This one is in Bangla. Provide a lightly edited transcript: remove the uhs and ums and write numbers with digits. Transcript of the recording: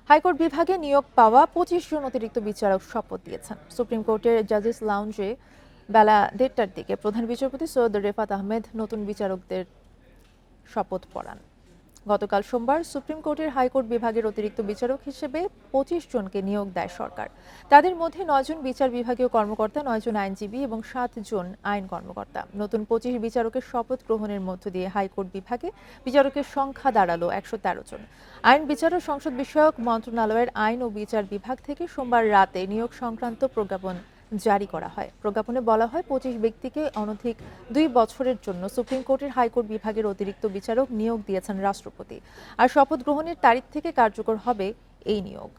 হাইকোর্ট বিভাগে নিয়োগ পাওয়া ২৫ জন অতিরিক্ত বিচারক শপথ দিয়েছেন। সুপ্রিম কোর্টের জাজেস লাউঞ্জে বেলা ১:৩০টার দিকে প্রধান বিচারপতি সৈয়দ রেফাত আহমেদ নতুন বিচারকদের শপথ পড়ান। গতকাল সোমবার সুপ্রিম কোর্টের হাইকোর্ট বিভাগের অতিরিক্ত বিচারক হিসেবে ২৫ জনকে নিয়োগ দেয় সরকার। তাদের মধ্যে ৯ জন বিচার বিভাগীয় কর্মকর্তা, ৯ জন আইনজীবী এবং ৭ জন আইন কর্মকর্তা। নতুন ২৫ বিচারকের শপথ গ্রহণের মধ্য দিয়ে হাইকোর্ট বিভাগে বিচারকের সংখ্যা দাঁড়ালো ১১৩ জন। আইন বিচার ও সংসদ বিষয়ক মন্ত্রণালয়ের আইন ও বিচার বিভাগ থেকে সোমবার রাতে নিয়োগ সংক্রান্ত প্রজ্ঞাপন জারি করা হয়। প্রজ্ঞাপনে বলা হয় ২৫ ব্যক্তিকে অনধিক ২ বছরের জন্য সুপ্রিম কোর্টের হাইকোর্ট বিভাগের অতিরিক্ত বিচারক নিয়োগ দিয়েছেন রাষ্ট্রপতি। আর শপথ গ্রহণের তারিখ থেকে কার্যকর হবে এই নিয়োগ।